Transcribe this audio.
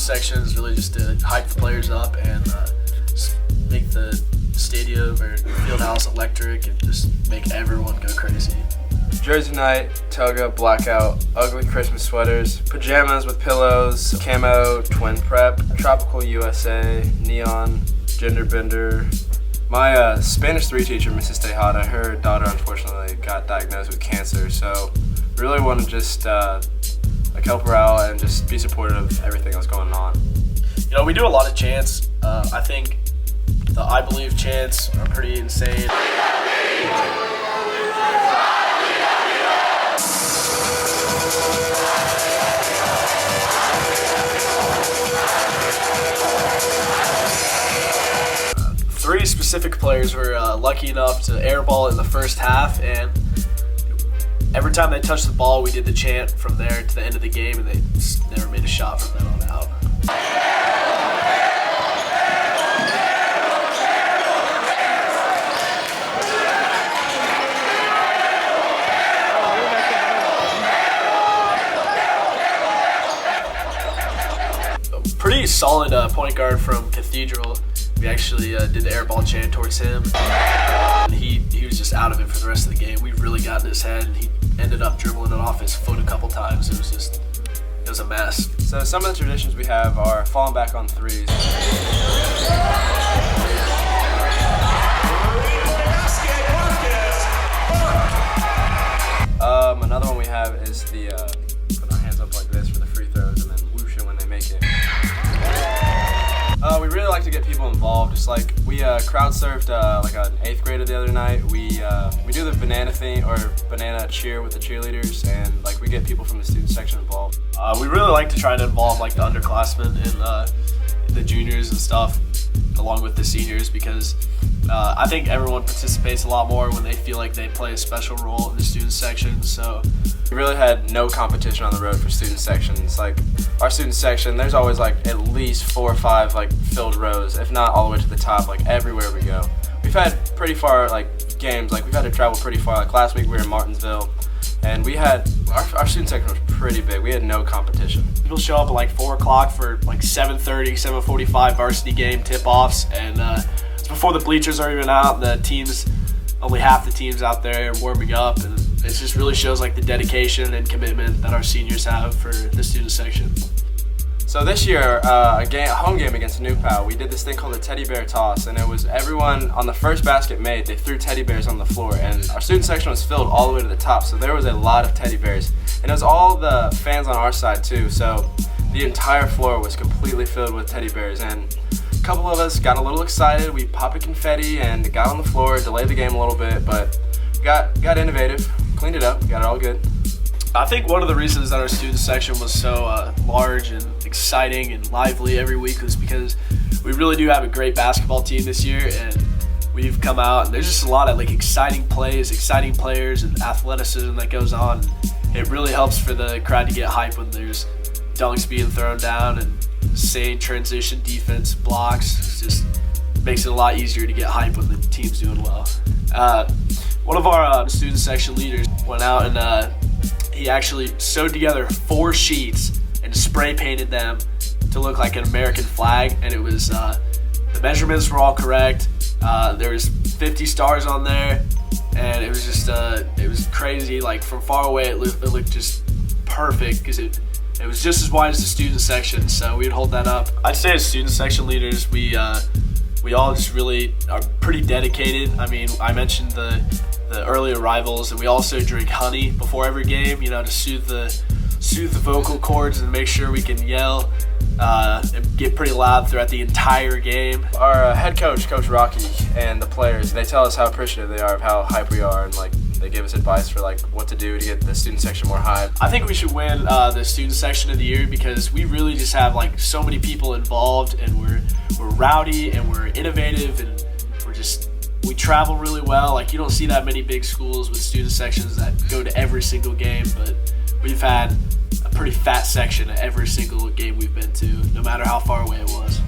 section is really just to hype the players up and just make the stadium or field house electric and just make everyone go crazy. Jersey night, toga, blackout, ugly Christmas sweaters, pajamas with pillows, camo, twin prep, tropical USA, neon, gender bender. My Spanish 3 teacher, Mrs. Tejada, her daughter unfortunately got diagnosed with cancer, so really want to just help her out and just be supportive of everything that's going on. You know, we do a lot of chants. I think the I Believe chants are pretty insane. Three specific players were lucky enough to airball in the first half, and every time they touched the ball, we did the chant from there to the end of the game, and they just never made a shot from then on out. Pretty solid point guard from Cathedral. We actually did the airball chant towards him. And he was just out of it for the rest of the game. We really got in his head, and he ended up dribbling it off his foot a couple times. It was a mess. So some of the traditions we have are falling back on threes. Another one we have is the put our hands up like this for the free throws and then whoosh it when they make it. We really like to get people involved. Just like we crowd surfed like an 8th grader the other night. We do the banana thing or banana cheer with the cheerleaders, and like we get people from the student section involved. We really like to try to involve like the underclassmen and the juniors and stuff, along with the seniors, because I think everyone participates a lot more when they feel like they play a special role in the student section. So we really had no competition on the road for student sections. Like our student section, there's always like at least 4 or 5 like filled rows, if not all the way to the top, like everywhere we go. We've had pretty far like games, like we've had to travel pretty far. Like last week we were in Martinsville, and we had our student section was pretty big. We had no competition. People show up at like 4 o'clock for like 7:30, 7:45 varsity game tip-offs, and it's before the bleachers are even out. The teams, only half the teams out there warming up, and it just really shows like the dedication and commitment that our seniors have for the student section. So this year, a home game against New Pal, we did this thing called the teddy bear toss, and it was everyone on the first basket made, they threw teddy bears on the floor, and our student section was filled all the way to the top, so there was a lot of teddy bears. And it was all the fans on our side too, so the entire floor was completely filled with teddy bears, and a couple of us got a little excited. We popped confetti and got on the floor, delayed the game a little bit, but got innovative, cleaned it up, got it all good. I think one of the reasons that our student section was so large and exciting and lively every week was because we really do have a great basketball team this year, and we've come out and there's just a lot of like exciting plays, exciting players, and athleticism that goes on. It really helps for the crowd to get hype when there's dunks being thrown down and insane transition defense blocks. It just makes it a lot easier to get hype when the team's doing well. One of our student section leaders went out and he actually sewed together 4 sheets and spray painted them to look like an American flag, and it was the measurements were all correct. There was 50 stars on there, and it was just it was crazy. Like from far away, it looked just perfect because it was just as wide as the student section. So we'd hold that up. I'd say as student section leaders, we all just really are pretty dedicated. I mean, I mentioned the early arrivals, and we also drink honey before every game, you know, to soothe the vocal cords and make sure we can yell and get pretty loud throughout the entire game. Our head coach, Coach Rocky, and the players, they tell us how appreciative they are of how hype we are, and like they give us advice for like what to do to get the student section more hype. I think we should win the student section of the year because we really just have like so many people involved, and we're rowdy and we're innovative, and we travel really well. Like you don't see that many big schools with student sections that go to every single game, but we've had a pretty fat section at every single game we've been to, no matter how far away it was.